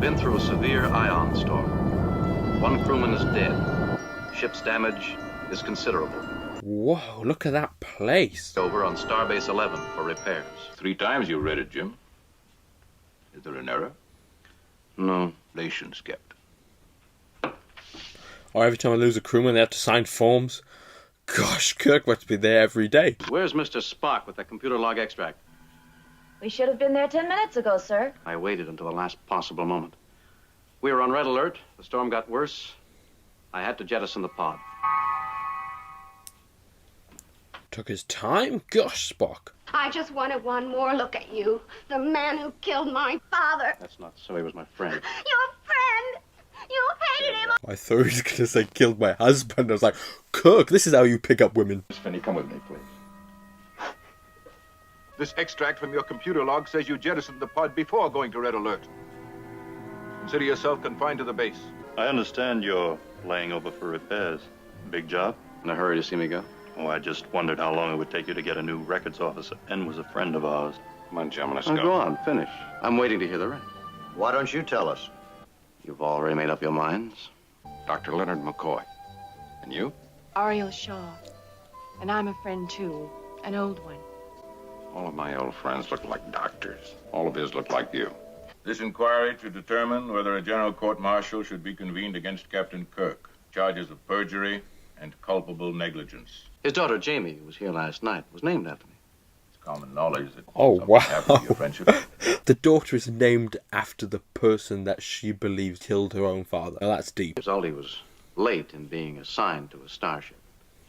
been through a severe ion storm. One crewman is dead. Ship's damage is considerable. Whoa, look at that place. Over on Starbase 11 for repairs. 3 times you read it, Jim. Is there an error? No. Relations kept. Or every time I lose a crewman, they have to sign forms. Gosh, Kirk must be there every day. Where's Mr. Spock with that computer log extract? We should have been there 10 minutes ago, sir. I waited until the last possible moment. We were on red alert. The storm got worse. I had to jettison the pod. Took his time? Gosh, Spock. I just wanted one more look at you, the man who killed my father. That's not so. He was my friend. Your friend! You hated him! I thought he was going to say killed my husband. I was like, Kirk, this is how you pick up women. Miss Finney, come with me, please. This extract from your computer log says you jettisoned the pod before going to red alert. Consider yourself confined to the base. I understand you're laying over for repairs. Big job? In a hurry to see me go? Oh, I just wondered how long it would take you to get a new records officer. N was a friend of ours. Come on, gentlemen, let's Oh, go. go on, finish. I'm waiting to hear the rest. Why don't you tell us? You've already made up your minds. Dr. Leonard McCoy. And you? Ariel Shaw. And I'm a friend, too. An old one. All of my old friends look like doctors. All of his look like you. This inquiry to determine whether a general court-martial should be convened against Captain Kirk. Charges of perjury and culpable negligence. His daughter, Jamie, who was here last night, was named after me. It's common knowledge that Oh, something wow. happened to your friendship. The daughter is named after the person that she believes killed her own father. Now that's deep. Zaldi was late in being assigned to a starship.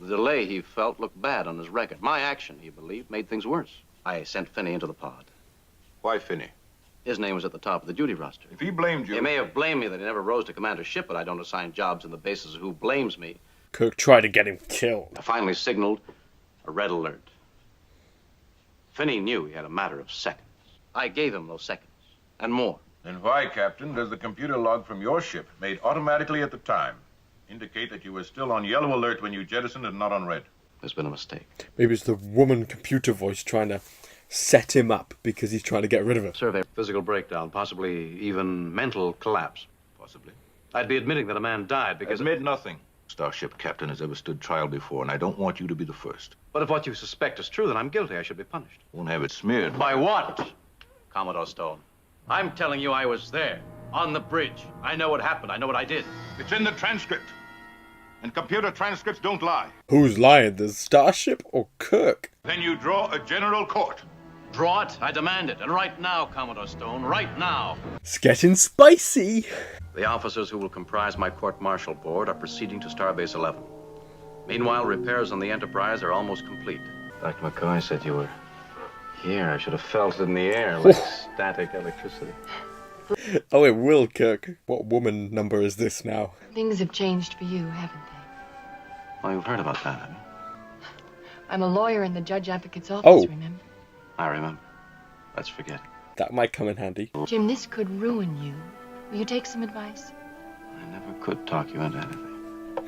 The delay he felt looked bad on his record. My action, he believed, made things worse. I sent Finney into the pod. Why Finney? His name was at the top of the duty roster. If he blamed you... He may have blamed me that he never rose to command a ship, but I don't assign jobs on the basis of who blames me. Kirk tried to get him killed. I finally signaled a red alert. Finney knew he had a matter of seconds. I gave him those seconds, and more. Then why, Captain, does the computer log from your ship, made automatically at the time, indicate that you were still on yellow alert when you jettisoned and not on red? There's been a mistake. Maybe it's the woman computer voice trying to set him up because he's trying to get rid of her. Survey, physical breakdown, possibly even mental collapse. Possibly. I'd be admitting that a man died because... Admit nothing. Starship captain has ever stood trial before, and I don't want you to be the first. But if what you suspect is true, then I'm guilty. I should be punished. Won't have it smeared. By what, Commodore Stone? I'm telling you I was there, on the bridge. I know what happened. I know what I did. It's in the transcript. And computer transcripts don't lie. Who's lying, the starship or Kirk? Then you draw a general court. Draw it. I demand it. And right now, Commodore Stone, right now. It's getting spicy. The officers who will comprise my court-martial board are proceeding to Starbase 11. Meanwhile, repairs on the Enterprise are almost complete. Dr. McCoy said you were here. I should have felt it in the air like static electricity. Oh, it will, Kirk. What woman number is this now? Things have changed for you, haven't they? Well, you've heard about that, haven't you? I'm a lawyer in the Judge Advocate's office, Oh. remember? I remember. Let's forget. That might come in handy. Jim, this could ruin you. Will you take some advice? I never could talk you into anything.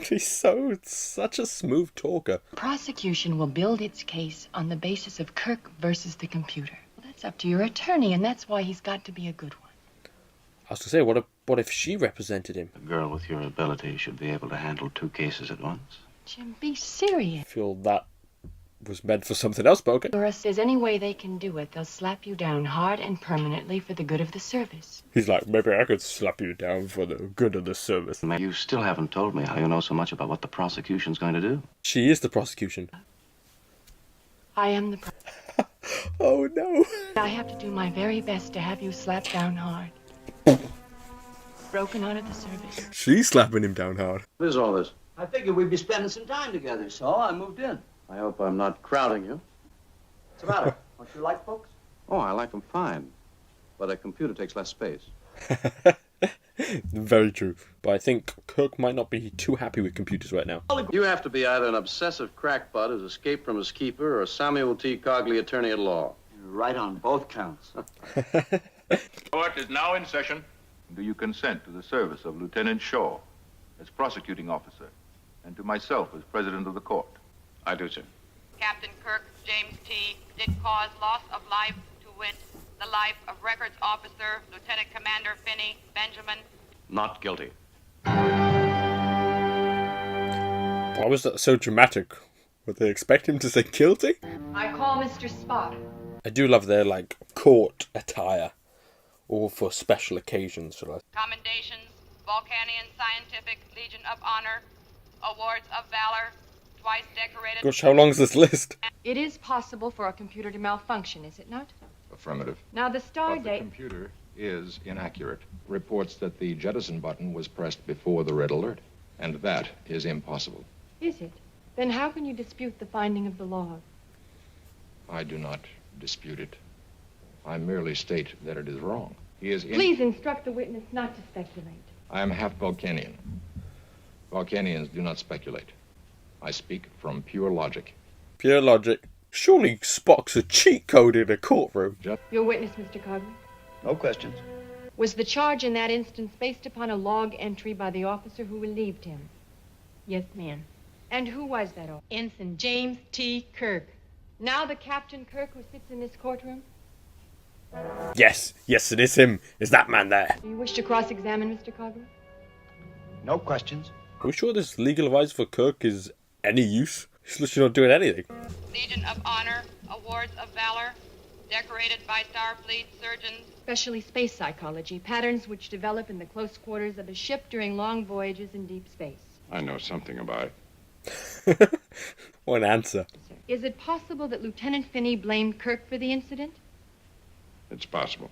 He's such a smooth talker. Prosecution will build its case on the basis of Kirk versus the computer. Well, that's up to your attorney, and that's why he's got to be a good one. I was going to say, what if she represented him? A girl with your ability should be able to handle 2 cases at once. Jim, be serious. I feel that was meant for something else, but okay. If there's any way they can do it, they'll slap you down hard and permanently for the good of the service. He's like, maybe I could slap you down for the good of the service. You still haven't told me how you know so much about what the prosecution's going to do. She is the prosecution. I am the Oh, no. I have to do my very best to have you slapped down hard. Broken out of the service. She's slapping him down hard. What is all this? I figured we'd be spending some time together, so I moved in. I hope I'm not crowding you. What's the matter? Don't you like folks? Oh, I like them fine. But a computer takes less space. Very true. But I think Kirk might not be too happy with computers right now. You have to be either an obsessive crackpot who's escaped from his keeper or a Samuel T. Cogley attorney at law. You're right on both counts. Court is now in session. Do you consent to the service of Lieutenant Shaw as prosecuting officer and to myself as president of the court? I do, sir. Captain Kirk, James T., did cause loss of life to wit, the life of Records Officer Lieutenant Commander Finney Benjamin. Not guilty. Why was that so dramatic? Would they expect him to say guilty? I call Mr. Spock. I do love their, like, court attire. All for special occasions, shall I? Commendations, Vulcanian Scientific Legion of Honor, Awards of Valor, twice decorated... Gosh, how long is this list? It is possible for a computer to malfunction, is it not? Affirmative. Now the star But the date... computer is inaccurate. Reports that the jettison button was pressed before the red alert. And that is impossible. Is it? Then how can you dispute the finding of the log? I do not dispute it. I merely state that it is wrong. He is Please instruct the witness not to speculate. I am half Vulcanian. Vulcanians do not speculate. I speak from pure logic. Pure logic. Surely Spock's a cheat code in a courtroom. Your witness, Mr. Cogley. No questions. Was the charge in that instance based upon a log entry by the officer who relieved him? Yes, ma'am. And who was that officer? Ensign James T. Kirk. Now the Captain Kirk who sits in this courtroom? Yes, it is him. Is that man there? Do you wish to cross-examine Mr. Cogley? No questions. Are we sure this legal advice for Kirk is any use? He's literally not doing anything. Legion of Honor, Awards of Valor, decorated by Starfleet surgeons. Especially space psychology, patterns which develop in the close quarters of a ship during long voyages in deep space. I know something about it. What an answer. Is it possible that Lieutenant Finney blamed Kirk for the incident? It's possible.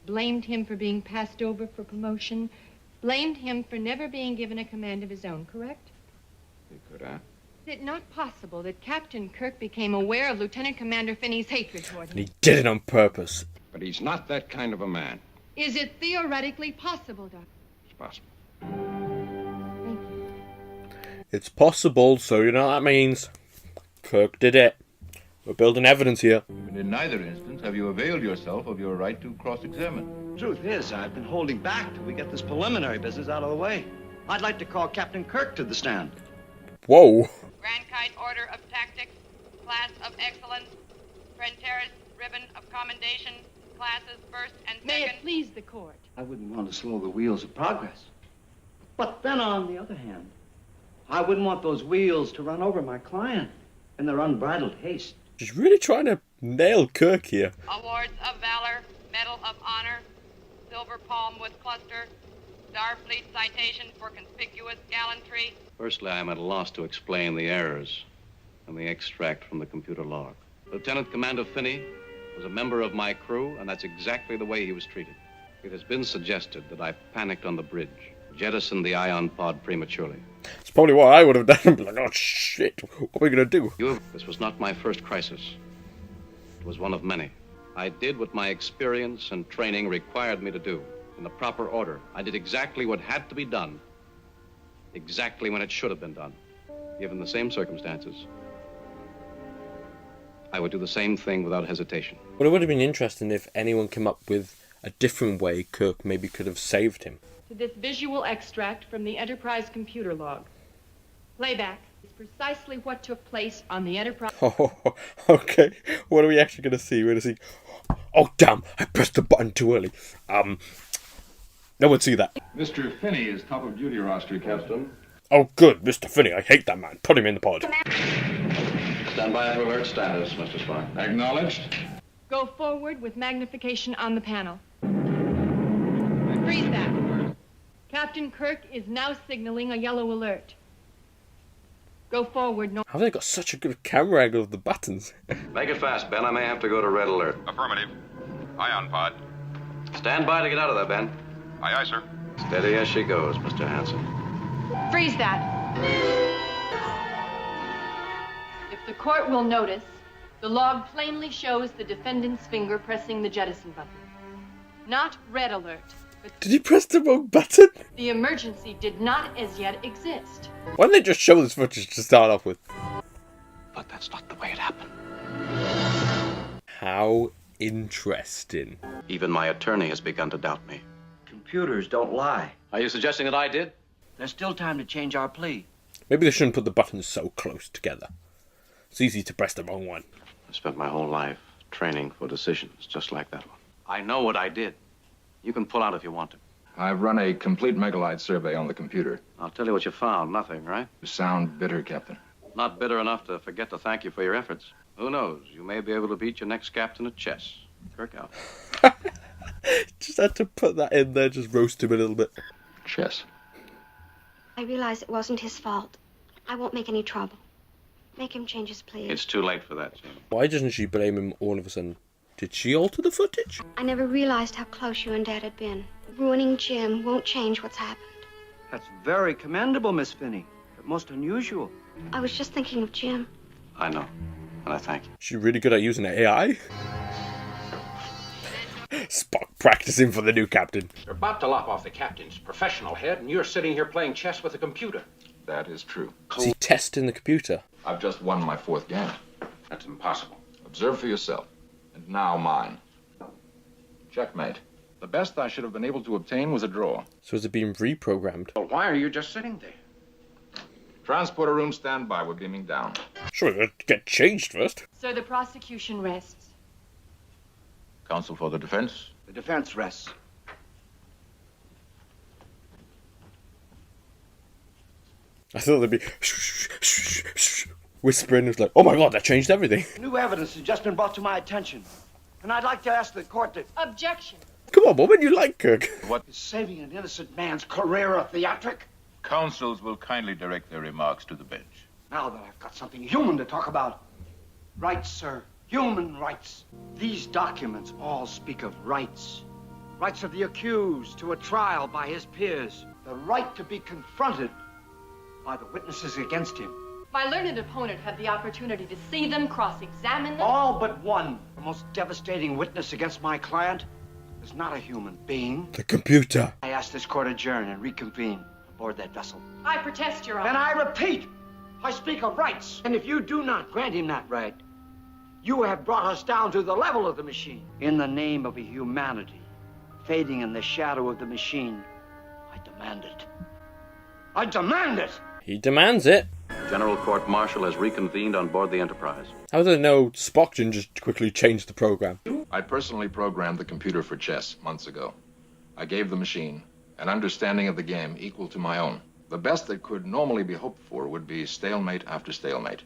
Blamed him for being passed over for promotion? Blamed him for never being given a command of his own, correct? He could have. Is it not possible that Captain Kirk became aware of Lieutenant Commander Finney's hatred toward him? And he did it on purpose. But he's not that kind of a man. Is it theoretically possible, Doctor? It's possible. Thank you. It's possible, so you know what that means. Kirk did it. We're building evidence here. And in neither instance have you availed yourself of your right to cross-examine. Truth is, I've been holding back till we get this preliminary business out of the way. I'd like to call Captain Kirk to the stand. Whoa. Grand Kite Order of Tactics, Class of Excellence, Prentice Ribbon of Commendation, Classes First and Second. May it please the court. I wouldn't want to slow the wheels of progress. But then, on the other hand, I wouldn't want those wheels to run over my client in their unbridled haste. She's really trying to nail Kirk here. Awards of Valor, Medal of Honor, Silver Palm with Cluster, Starfleet Citation for Conspicuous Gallantry. Firstly, I am at a loss to explain the errors in the extract from the computer log. Lieutenant Commander Finney was a member of my crew, and that's exactly the way he was treated. It has been suggested that I panicked on the bridge, jettisoned the ion pod prematurely. It's probably what I would have done. Like, oh shit, what are we going to do? This was not my first crisis. It was one of many. I did what my experience and training required me to do. In the proper order. I did exactly what had to be done. Exactly when it should have been done. Given the same circumstances, I would do the same thing without hesitation. But it would have been interesting if anyone came up with a different way Kirk maybe could have saved him. To this visual extract from the Enterprise computer log. Playback is precisely what took place on the Enterprise... Oh, okay. What are we actually going to see? We're going to see... Oh, damn! I pressed the button too early. No one see that. Mr. Finney is top of duty roster, Captain. Oh, good. Mr. Finney. I hate that man. Put him in the pod. Stand by for alert status, Mr. Spock. Acknowledged. Go forward with magnification on the panel. Freeze that. Captain Kirk is now signaling a yellow alert. Go forward. No. How have they got such a good camera angle of the buttons? Make it fast, Ben. I may have to go to red alert. Affirmative. Ion pod. Stand by to get out of there, Ben. Aye, aye, sir. Steady as she goes, Mr. Hanson. Freeze that. If the court will notice, the log plainly shows the defendant's finger pressing the jettison button. Not red alert, but... Did he press the wrong button? The emergency did not as yet exist. Why didn't they just show this footage to start off with? But that's not the way it happened. How interesting. Even my attorney has begun to doubt me. Computers don't lie. Are you suggesting that I did? There's still time to change our plea. Maybe they shouldn't put the buttons so close together. It's easy to press the wrong one. I spent my whole life training for decisions just like that one. I know what I did. You can pull out if you want to. I've run a complete megalite survey on the computer. I'll tell you what you found. Nothing, right? You sound bitter, Captain. Not bitter enough to forget to thank you for your efforts. Who knows? You may be able to beat your next captain at chess. Kirk out. Just had to put that in there, just roast him a little bit. Chess. I realize it wasn't his fault. I won't make any trouble. Make him change his plea. It's too late for that, Jamie. Why doesn't she blame him all of a sudden? Did she alter the footage? I never realized how close you and Dad had been. Ruining Jim won't change what's happened. That's very commendable, Miss Finney, but most unusual. I was just thinking of Jim. I know, and I thank you. She's really good at using AI. Spock practicing for the new captain. You're about to lop off the captain's professional head, and you're sitting here playing chess with a computer. That is true. Is he testing the computer? I've just won my 4th game. That's impossible. Observe for yourself. And now mine. Checkmate. The best I should have been able to obtain was a draw. So is it being reprogrammed? Well, why are you just sitting there? Transporter room standby. We're beaming down. Sure, let's get changed first. Sir, the prosecution rests. Counsel for the defense? The defense rests. I thought there'd be whispering. It was like, oh my god, that changed everything. New evidence has just been brought to my attention, and I'd like to ask the court to... Objection. Come on, woman, you like Kirk. What? Is saving an innocent man's career a theatric? Counsels will kindly direct their remarks to the bench. Now that I've got something human to talk about. Rights, sir. Human rights. These documents all speak of rights. Rights of the accused to a trial by his peers. The right to be confronted by the witnesses against him. My learned opponent had the opportunity to see them, cross-examine them. All but one. The most devastating witness against my client is not a human being. The computer. I ask this court adjourn and reconvene aboard that vessel. I protest, Your Honor. Then I repeat, I speak of rights. And if you do not grant him that right, you have brought us down to the level of the machine. In the name of a humanity fading in the shadow of the machine, I demand it. I demand it! He demands it. General Court Martial has reconvened on board the Enterprise. How do they know Spock didn't just quickly change the program? I personally programmed the computer for chess months ago. I gave the machine an understanding of the game equal to my own. The best that could normally be hoped for would be stalemate after stalemate.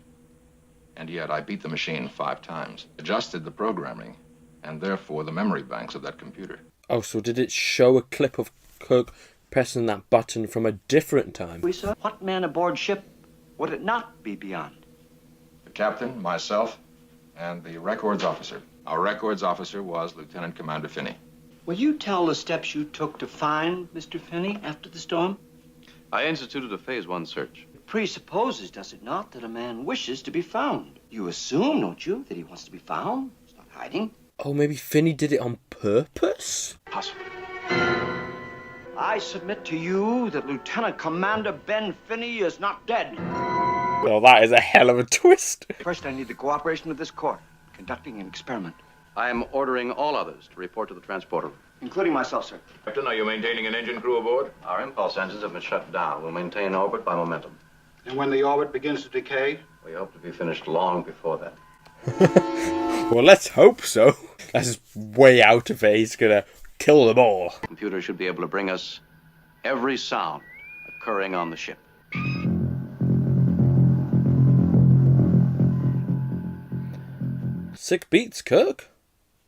And yet I beat the machine 5 times, adjusted the programming, and therefore the memory banks of that computer. Oh, so did it show a clip of Kirk pressing that button from a different time? We saw what man aboard ship would it not be beyond? The captain, myself, and the records officer. Our records officer was Lieutenant Commander Finney. Will you tell the steps you took to find Mr. Finney after the storm? I instituted a Phase 1 search. It presupposes, does it not, that a man wishes to be found? You assume, don't you, that he wants to be found? He's not hiding. Oh, maybe Finney did it on purpose? Possibly. I submit to you that Lieutenant Commander Ben Finney is not dead. Well, that is a hell of a twist. First, I need the cooperation of this court, conducting an experiment. I am ordering all others to report to the transporter room. Including myself, sir. Captain, are you maintaining an engine crew aboard? Our impulse engines have been shut down. We'll maintain orbit by momentum. And when the orbit begins to decay? We hope to be finished long before that. Well, let's hope so. That's way out of it. He's gonna kill them all. The computer should be able to bring us every sound occurring on the ship. Sick beats, Kirk.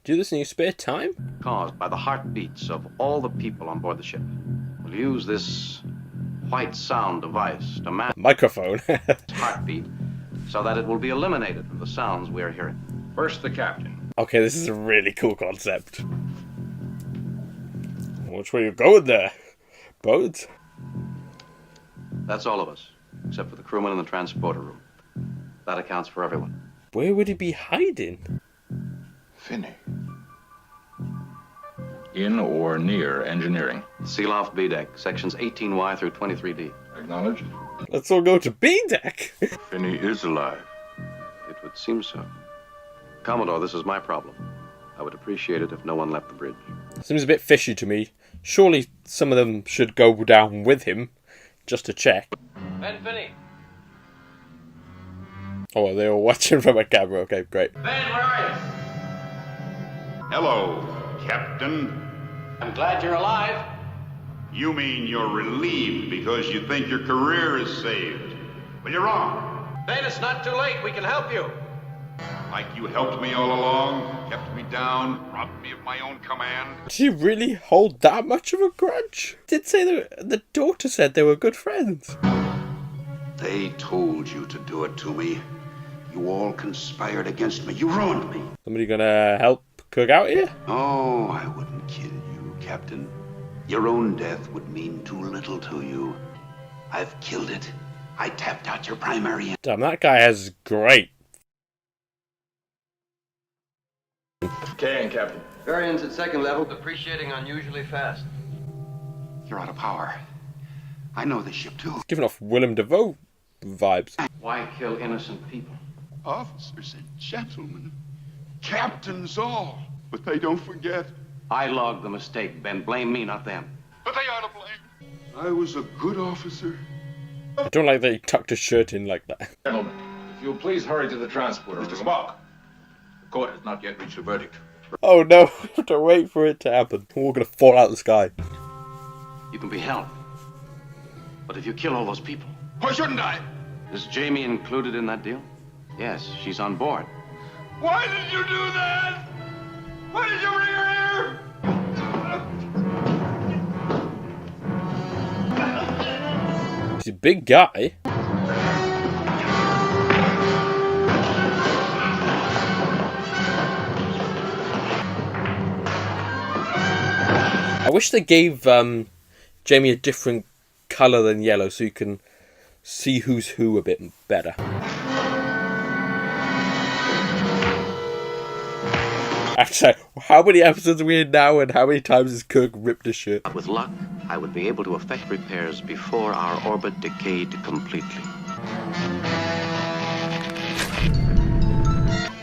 Do this in your spare time? Caused by the heartbeats of all the people on board the ship. We'll use this white sound device to match Microphone. heartbeat so that it will be eliminated from the sounds we are hearing. First, the captain. Okay, this is a really cool concept. Which way you going there? Boats? That's all of us, except for the crewman in the transporter room. That accounts for everyone. Where would he be hiding? Finney. In or near engineering. Seal off B deck, sections 18Y through 23D. Acknowledged. Let's all go to B deck. Finney is alive. It would seem so. Commodore, this is my problem. I would appreciate it if no one left the bridge. Seems a bit fishy to me. Surely some of them should go down with him, just to check. Ben Finney. Oh, well, they're all watching from a camera. Okay, great. Ben, where are you? Hello, Captain. I'm glad you're alive. You mean you're relieved because you think your career is saved. Well, you're wrong. Ben, it's not too late. We can help you. Like you helped me all along, kept me down, robbed me of my own command. Did he really hold that much of a grudge? Did say the daughter said they were good friends. They told you to do it to me. You all conspired against me. You ruined me. Somebody gonna help Kirk out here? Oh, I wouldn't kill you, Captain. Your own death would mean too little to you. I've killed it. I tapped out your primary. Damn, that guy has great. Kane, Captain. Variance at second level, depreciating unusually fast. You're out of power. I know this ship too. Giving off Willem Dafoe vibes. Why kill innocent people? Officers and gentlemen, captains all, but they don't forget. I logged the mistake, Ben. Blame me, not them. But they are to blame. I was a good officer. I don't like that he tucked his shirt in like that. Gentlemen, if you'll please hurry to the transporter. Mr. Spock, the court has not yet reached a verdict. Oh no, we have to wait for it to happen. We're all gonna fall out of the sky. You can be held. But if you kill all those people... Why shouldn't I? Is Jamie included in that deal? Yes, she's on board. Why did you do that? Why did you bring her here? He's a big guy. I wish they gave Jamie a different colour than yellow so you can see who's who a bit better. Actually, how many episodes are we in now and how many times has Kirk ripped his shirt? With luck, I would be able to effect repairs before our orbit decayed completely.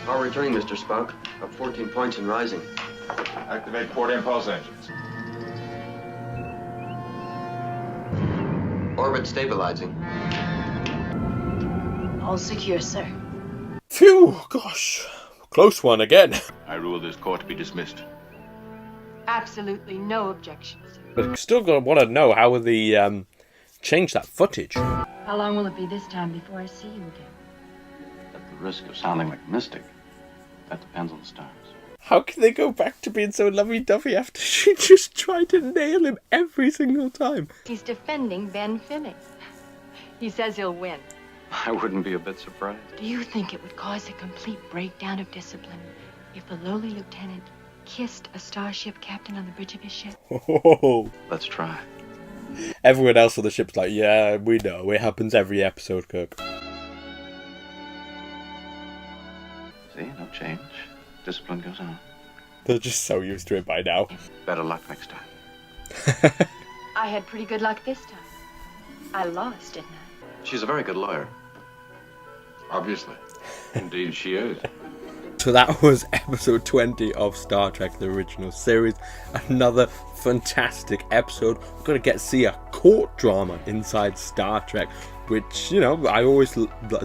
Power returning, Mr. Spock. Up 14 points and rising. Activate port impulse engines. Orbit stabilizing. All secure, sir. Phew, gosh. Close one again. I rule this court to be dismissed. Absolutely no objections. But still gonna want to know how will they change that footage. How long will it be this time before I see you again? At the risk of sounding like a mystic, that depends on the stars. How can they go back to being so lovey-dovey after she just tried to nail him every single time? He's defending Ben Finney. He says he'll win. I wouldn't be a bit surprised. Do you think it would cause a complete breakdown of discipline if the lowly lieutenant kissed a starship captain on the bridge of his ship? Oh. Let's try. Everyone else on the ship's like, yeah, we know. It happens every episode, Kirk. See, no change. Discipline goes on. They're just so used to it by now. Better luck next time. I had pretty good luck this time. I lost, didn't I? She's a very good lawyer. Obviously. Indeed she is. So that was episode 20 of Star Trek, the original series. Another fantastic episode. We're going to get to see a court drama inside Star Trek, which, you know, I always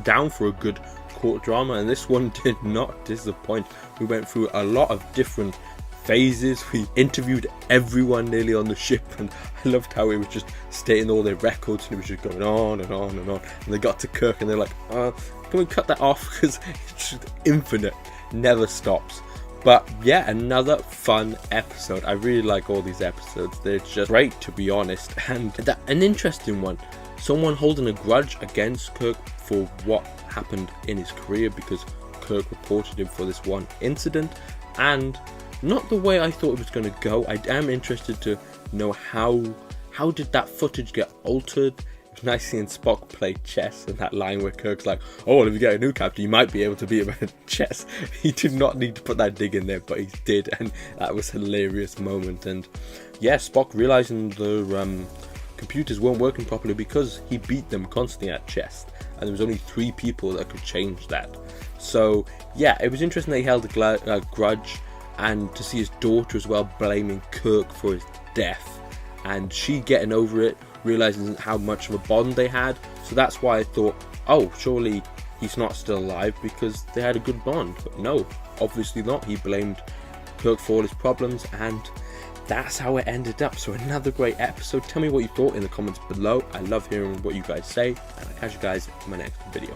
down for a good court drama, and this one did not disappoint. We went through a lot of different phases. We interviewed everyone nearly on the ship, and I loved how it was just stating all their records, and it was just going on and on and on. And they got to Kirk, and they're like, can we cut that off? Because it's just infinite, never stops. But yeah, another fun episode. I really like all these episodes. They're just great, to be honest, and an interesting one. Someone holding a grudge against Kirk for what happened in his career, because Kirk reported him for this one incident, and not the way I thought it was going to go. I am interested to know how did that footage get altered. It was nice seeing Spock play chess, and that line where Kirk's like, oh, well, if you get a new captain, you might be able to beat him at chess. He did not need to put that dig in there, but he did, and that was a hilarious moment. And yeah, Spock realizing the computers weren't working properly because he beat them constantly at chess, and there was only 3 people that could change that. So yeah, it was interesting that he held a grudge, and to see his daughter as well blaming Kirk for his death, and she getting over it, realizing how much of a bond they had. So that's why I thought, oh, surely he's not still alive because they had a good bond. But no, obviously not. He blamed Kirk for all his problems, and that's how it ended up. So another great episode. Tell me what you thought in the comments below. I love hearing what you guys say, and I'll catch you guys in my next video.